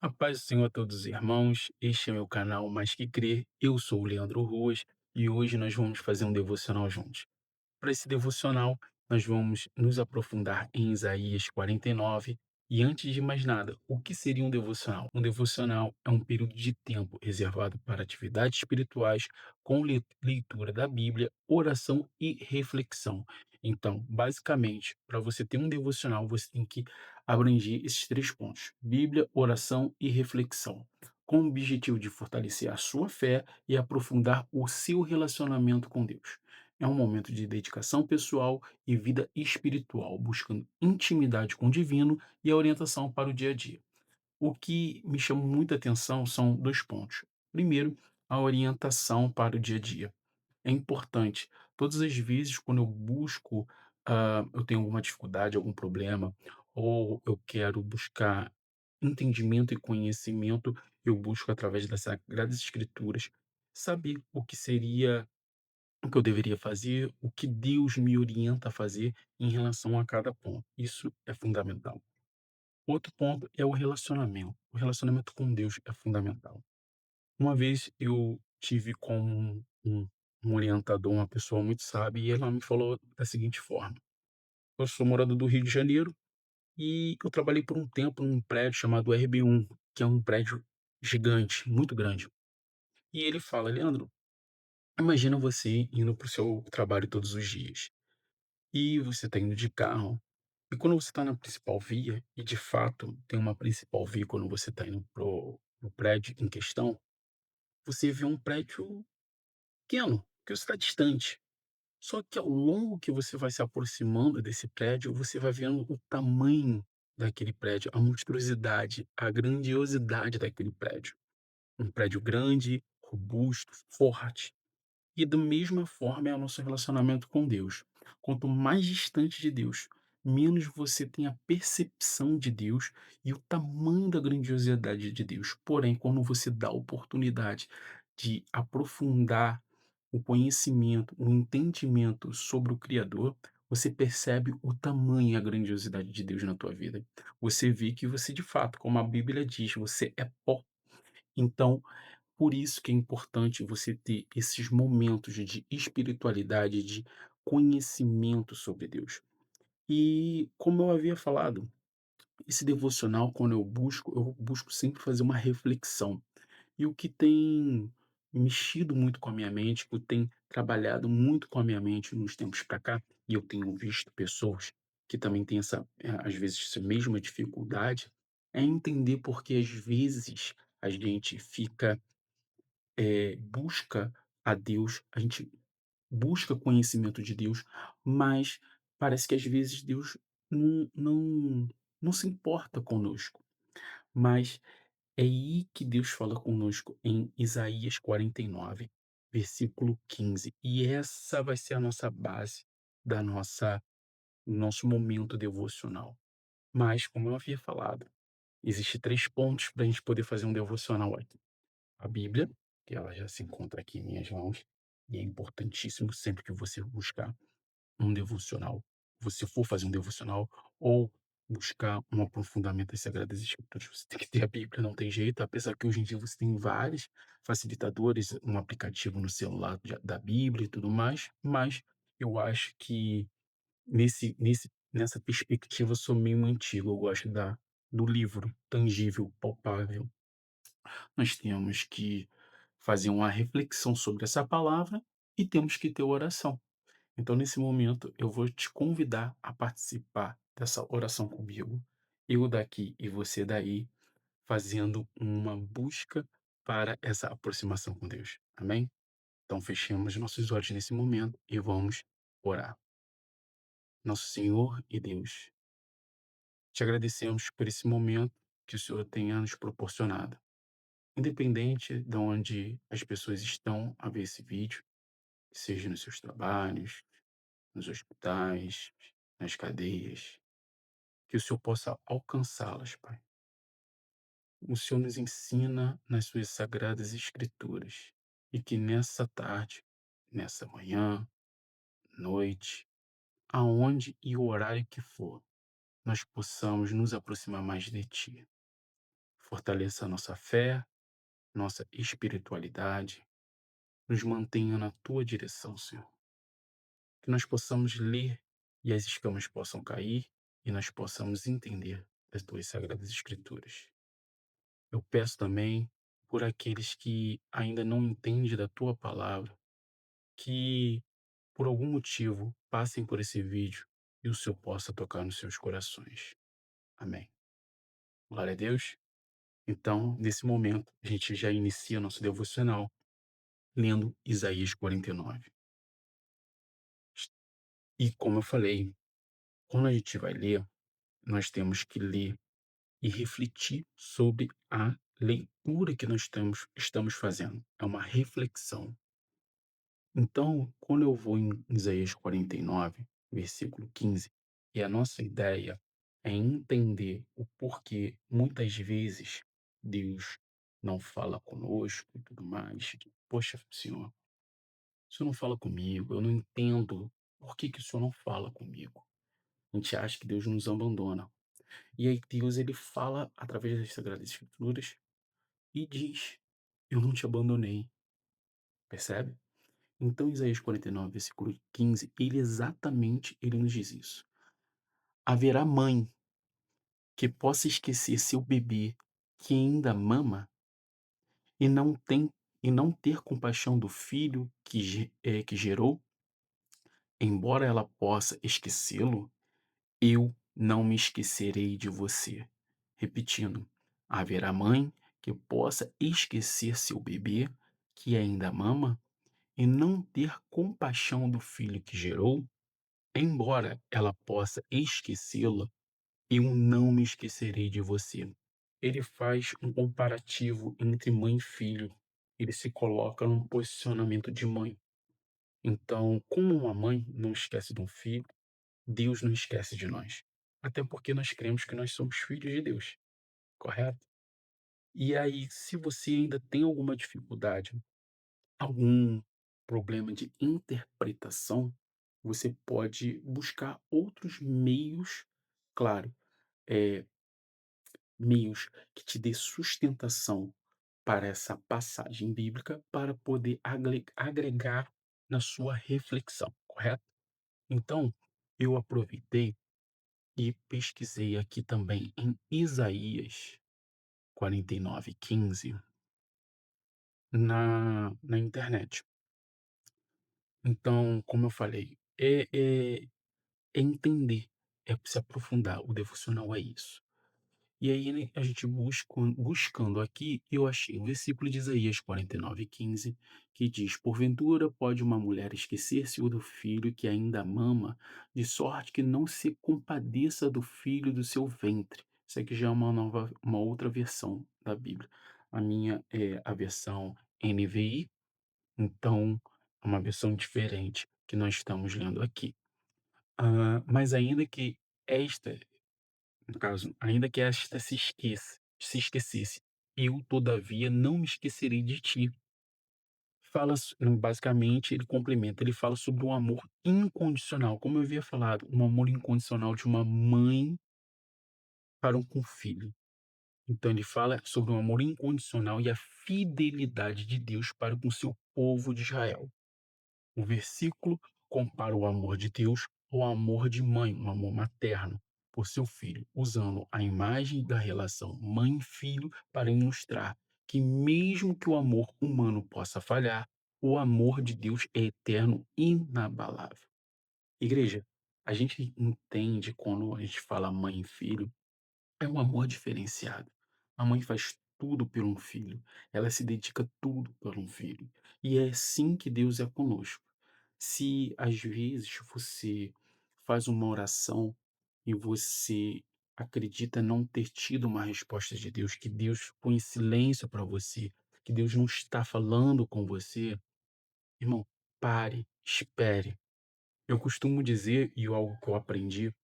A paz do Senhor a todos os irmãos, este é meu canal Mais Que Crer, eu sou o Leandro Ruas e hoje nós vamos fazer um devocional juntos. Para esse devocional, nós vamos nos aprofundar em Isaías 49. E antes de mais nada, o que seria um devocional? Um devocional é um período de tempo reservado para atividades espirituais com leitura da Bíblia, oração e reflexão. Então, basicamente, para você ter um devocional, você tem que abranger esses três pontos: Bíblia, oração e reflexão, com o objetivo de fortalecer a sua fé e aprofundar o seu relacionamento com Deus. É um momento de dedicação pessoal e vida espiritual, buscando intimidade com o divino e a orientação para o dia a dia. O que me chama muita atenção são dois pontos. Primeiro, a orientação para o dia a dia. É importante. Todas as vezes, quando eu busco, eu tenho alguma dificuldade, algum problema, ou eu quero buscar entendimento e conhecimento, eu busco através das Sagradas Escrituras saber o que eu deveria fazer, o que Deus me orienta a fazer em relação a cada ponto. Isso é fundamental. Outro ponto é o relacionamento. O relacionamento com Deus é fundamental. Uma vez eu tive com um orientador, uma pessoa muito sábia, e ela me falou da seguinte forma: eu sou morador do Rio de Janeiro e eu trabalhei por um tempo num prédio chamado RB1, que é um prédio gigante, muito grande. E ele fala: Leandro, imagina você indo para o seu trabalho todos os dias. E você está indo de carro. E quando você está na principal via, e de fato tem uma principal via quando você está indo pro prédio em questão, você vê um prédio pequeno, porque você está distante. Só que ao longo que você vai se aproximando desse prédio, você vai vendo o tamanho daquele prédio, a monstruosidade, a grandiosidade daquele prédio. Um prédio grande, robusto, forte. E da mesma forma é o nosso relacionamento com Deus. Quanto mais distante de Deus, menos você tem a percepção de Deus e o tamanho da grandiosidade de Deus. Porém, quando você dá a oportunidade de aprofundar o conhecimento, o entendimento sobre o Criador, você percebe o tamanho e a grandiosidade de Deus na tua vida. Você vê que você, de fato, como a Bíblia diz, você é pó. Então, por isso que é importante você ter esses momentos de espiritualidade, de conhecimento sobre Deus. E como eu havia falado, esse devocional, quando eu busco sempre fazer uma reflexão. E o que tem mexido muito com a minha mente, o que tem trabalhado muito com a minha mente nos tempos para cá, e eu tenho visto pessoas que também têm às vezes, essa mesma dificuldade, é entender porque às vezes a gente busca a Deus, a gente busca conhecimento de Deus, mas parece que às vezes Deus não se importa conosco. Mas é aí que Deus fala conosco em Isaías 49, versículo 15. E essa vai ser a nossa base da nosso momento devocional. Mas, como eu havia falado, existe 3 pontos para a gente poder fazer um devocional aqui. A Bíblia, que ela já se encontra aqui em minhas mãos, e é importantíssimo sempre que você buscar um devocional, você for fazer um devocional ou buscar um aprofundamento das Sagradas Escrituras, você tem que ter a Bíblia, não tem jeito, apesar que hoje em dia você tem vários facilitadores, um aplicativo no celular da Bíblia e tudo mais, mas eu acho que nessa perspectiva eu sou meio antigo, eu gosto do livro tangível, palpável. Nós temos que fazer uma reflexão sobre essa palavra e temos que ter oração. Então, nesse momento, eu vou te convidar a participar dessa oração comigo, eu daqui e você daí, fazendo uma busca para essa aproximação com Deus. Amém? Então, fechemos nossos olhos nesse momento e vamos orar. Nosso Senhor e Deus, te agradecemos por esse momento que o Senhor tenha nos proporcionado. Independente de onde as pessoas estão a ver esse vídeo, seja nos seus trabalhos, nos hospitais, nas cadeias, que o Senhor possa alcançá-las, Pai. O Senhor nos ensina nas suas sagradas escrituras e que nessa tarde, nessa manhã, noite, aonde e o horário que for, nós possamos nos aproximar mais de Ti. fortaleça a nossa fé, nossa espiritualidade, nos mantenha na tua direção, Senhor. Que nós possamos ler e as escamas possam cair e nós possamos entender as tuas sagradas escrituras. Eu peço também por aqueles que ainda não entendem da tua palavra, que por algum motivo passem por esse vídeo e o Senhor possa tocar nos seus corações. Amém. Glória a Deus. Então, nesse momento, a gente já inicia nosso devocional lendo Isaías 49. E como eu falei, quando a gente vai ler, nós temos que ler e refletir sobre a leitura que nós estamos fazendo. É uma reflexão. Então, quando eu vou em Isaías 49, versículo 15, e a nossa ideia é entender o porquê muitas vezes Deus não fala conosco e tudo mais. Poxa, o Senhor não fala comigo, eu não entendo por que que o Senhor não fala comigo. A gente acha que Deus nos abandona. E aí Deus ele fala através das Sagradas Escrituras e diz: Eu não te abandonei. Percebe? Então, Isaías 49, versículo 15, ele nos diz isso. Haverá mãe que possa esquecer seu bebê que ainda mama e não tem e não ter compaixão do filho que gerou, embora ela possa esquecê-lo, eu não me esquecerei de você. Repetindo, haverá mãe que possa esquecer seu bebê que ainda mama e não ter compaixão do filho que gerou, embora ela possa esquecê-la, eu não me esquecerei de você. Ele faz um comparativo entre mãe e filho. Ele se coloca num posicionamento de mãe. Então, como uma mãe não esquece de um filho, Deus não esquece de nós. Até porque nós cremos que nós somos filhos de Deus, correto? E aí, se você ainda tem alguma dificuldade, algum problema de interpretação, você pode buscar outros meios, claro, eh, meios que te dê sustentação para essa passagem bíblica para poder agregar na sua reflexão, correto? Então, eu aproveitei e pesquisei aqui também em Isaías 49:15 na internet. Então, como eu falei, é entender, é se aprofundar, o devocional é isso. E aí, né, a gente buscando aqui, eu achei um versículo de Isaías 49:15, que diz: Porventura pode uma mulher esquecer-se do filho que ainda mama, de sorte que não se compadeça do filho do seu ventre. Isso aqui já é uma outra versão da Bíblia. A minha é a versão NVI, então é uma versão diferente que nós estamos lendo aqui. Mas ainda que esta no caso, ainda que esta se esquecesse, eu todavia não me esquecerei de ti. Basicamente, ele complementa, ele fala sobre um amor incondicional, como eu havia falado, um amor incondicional de uma mãe para com um filho. Então ele fala sobre um amor incondicional e a fidelidade de Deus para com seu povo de Israel. O versículo compara o amor de Deus ao amor de mãe, um amor materno, por seu filho, usando a imagem da relação mãe-filho para ilustrar que, mesmo que o amor humano possa falhar, o amor de Deus é eterno e inabalável. Igreja, a gente entende quando a gente fala mãe e filho, é um amor diferenciado. A mãe faz tudo por um filho, ela se dedica tudo por um filho. E é assim que Deus é conosco. Se às vezes você faz uma oração e você acredita não ter tido uma resposta de Deus, que Deus ficou em silêncio para você, que Deus não está falando com você, irmão, pare, espere. Eu costumo dizer, e algo que eu aprendi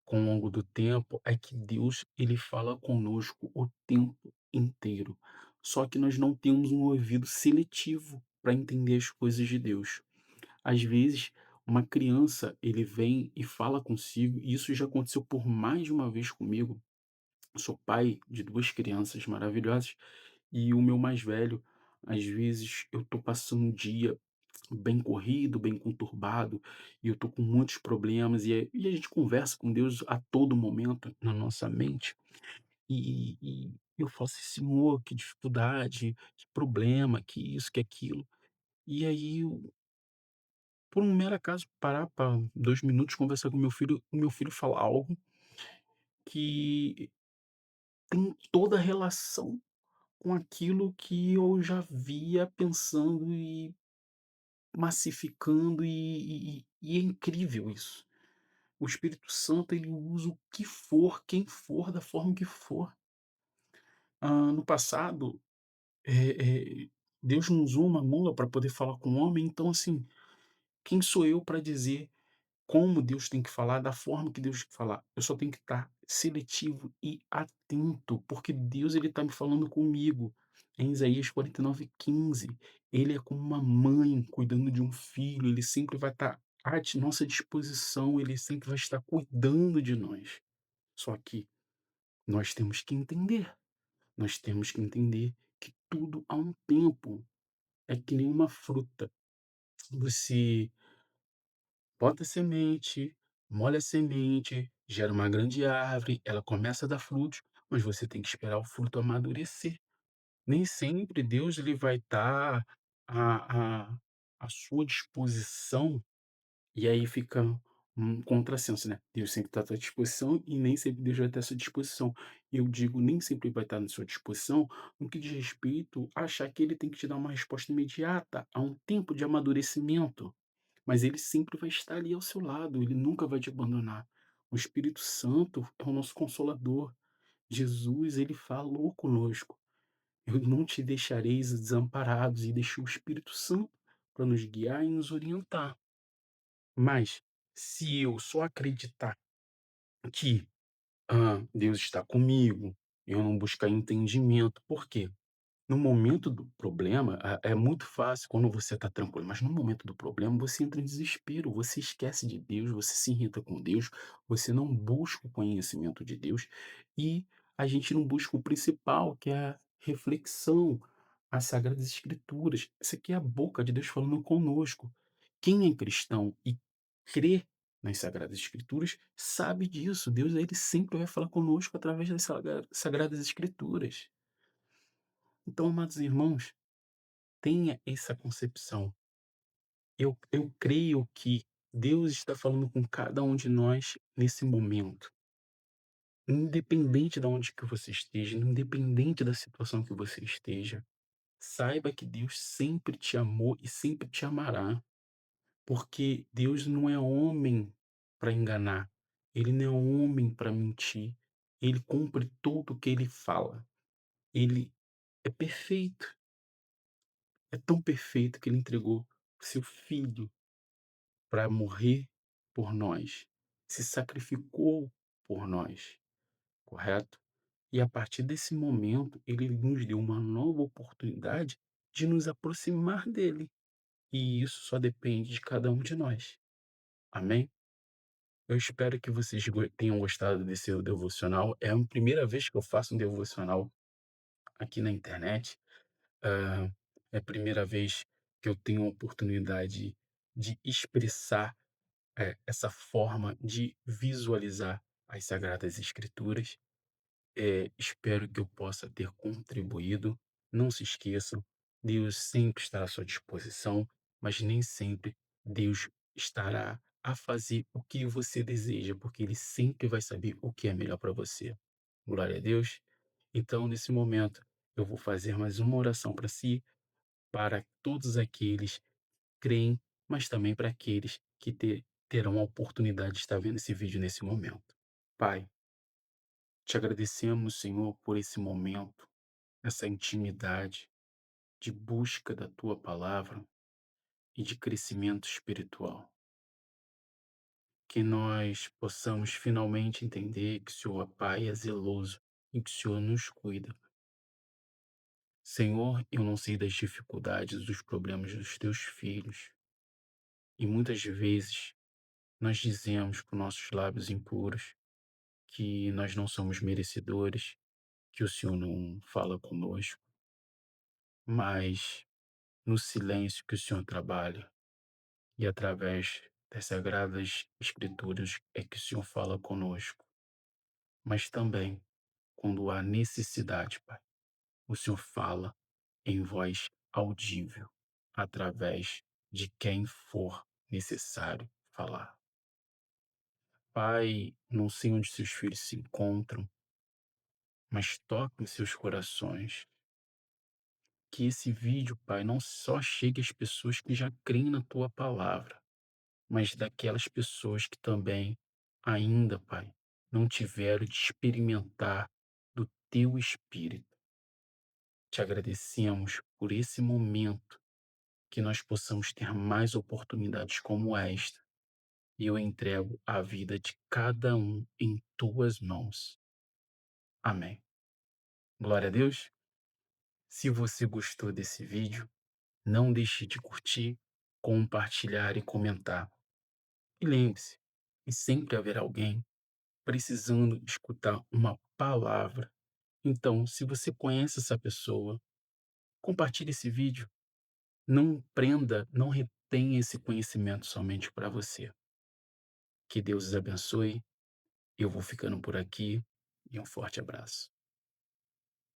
com o longo do tempo, é que Deus, ele fala conosco o tempo inteiro. Só que nós não temos um ouvido seletivo para entender as coisas de Deus. Às vezes, uma criança, ele vem e fala consigo, e isso já aconteceu por mais de uma vez comigo. sou pai de 2 crianças maravilhosas e o meu mais velho, às vezes eu tô passando um dia bem corrido, bem conturbado, e eu tô com muitos problemas, e a gente conversa com Deus a todo momento na nossa mente, e eu falo assim: "Senhor, que dificuldade, que problema, que isso, que aquilo". E aí eu, por um mero acaso, parar para 2 minutos conversar com o meu filho fala algo que tem toda a relação com aquilo que eu já via pensando e massificando, e é incrível isso. O Espírito Santo, ele usa o que for, quem for, da forma que for. No passado, Deus não usou uma mula para poder falar com o homem, então, assim, quem sou eu para dizer como Deus tem que falar, da forma que Deus tem que falar? Eu só tenho que estar seletivo e atento, porque Deus, ele está me falando comigo. Em Isaías 49:15, ele é como uma mãe cuidando de um filho, ele sempre vai estar nossa disposição, ele sempre vai estar cuidando de nós. Só que nós temos que entender, nós temos que entender que tudo há um tempo. É que nem uma fruta. Você bota semente, molha a semente, gera uma grande árvore, ela começa a dar frutos, mas você tem que esperar o fruto amadurecer. Nem sempre Deus, ele vai estar à sua disposição. E aí fica um contrassenso, né. Deus sempre está à tua disposição e nem sempre Deus vai estar à sua disposição. E eu digo nem sempre vai estar na sua disposição, no que diz respeito a achar que ele tem que te dar uma resposta imediata, há um tempo de amadurecimento, mas ele sempre vai estar ali ao seu lado, ele nunca vai te abandonar. O Espírito Santo é o nosso consolador. Jesus, ele falou conosco: "Eu não te deixareis desamparados", e deixou o Espírito Santo para nos guiar e nos orientar. Mas, se eu só acreditar que, Deus está comigo, eu não buscar entendimento, por quê? No momento do problema, é muito fácil quando você está tranquilo, mas no momento do problema você entra em desespero, você esquece de Deus, você se irrita com Deus, você não busca o conhecimento de Deus, e a gente não busca o principal, que é a reflexão, as Sagradas Escrituras. Isso aqui é a boca de Deus falando conosco. Quem é cristão e crê nas Sagradas Escrituras sabe disso. Deus, ele sempre vai falar conosco através das Sagradas Escrituras. Então, amados irmãos, tenha essa concepção. Eu creio que Deus está falando com cada um de nós nesse momento. Independente de onde que você esteja, independente da situação que você esteja, saiba que Deus sempre te amou e sempre te amará, porque Deus não é homem para enganar, ele não é homem para mentir, ele cumpre tudo o que ele fala. Ele é perfeito, é tão perfeito que ele entregou seu filho para morrer por nós, se sacrificou por nós, correto? E a partir desse momento, ele nos deu uma nova oportunidade de nos aproximar dele. E isso só depende de cada um de nós. Amém? Eu espero que vocês tenham gostado desse devocional. É a primeira vez que eu faço um devocional aqui na internet. Ah, é a primeira vez que eu tenho a oportunidade de expressar essa forma de visualizar as Sagradas Escrituras. Espero que eu possa ter contribuído. Não se esqueçam, Deus sempre estará à sua disposição, mas nem sempre Deus estará a fazer o que você deseja, porque Ele sempre vai saber o que é melhor para você. Glória a Deus. Então, nesse momento, eu vou fazer mais uma oração para si, para todos aqueles que creem, mas também para aqueles que terão a oportunidade de estar vendo esse vídeo nesse momento. Pai, te agradecemos, Senhor, por esse momento, essa intimidade de busca da tua palavra e de crescimento espiritual. Que nós possamos finalmente entender que o Senhor é Pai, é zeloso e que o Senhor nos cuida. Senhor, eu não sei das dificuldades, dos problemas dos teus filhos, e muitas vezes nós dizemos com nossos lábios impuros que nós não somos merecedores, que o Senhor não fala conosco, mas no silêncio que o Senhor trabalha e através das sagradas escrituras é que o Senhor fala conosco. Mas também quando há necessidade, Pai, o Senhor fala em voz audível, através de quem for necessário falar. Pai, não sei onde seus filhos se encontram, mas toque em seus corações. Que esse vídeo, Pai, não só chegue às pessoas que já creem na tua palavra, mas daquelas pessoas que também ainda, Pai, não tiveram de experimentar do teu Espírito. Te agradecemos por esse momento, que nós possamos ter mais oportunidades como esta. E eu entrego a vida de cada um em tuas mãos. Amém. Glória a Deus. Se você gostou desse vídeo, não deixe de curtir, compartilhar e comentar. E lembre-se, que sempre haverá alguém precisando escutar uma palavra. Então, se você conhece essa pessoa, compartilhe esse vídeo. Não prenda, não retenha esse conhecimento somente para você. Que Deus os abençoe. Eu vou ficando por aqui e um forte abraço.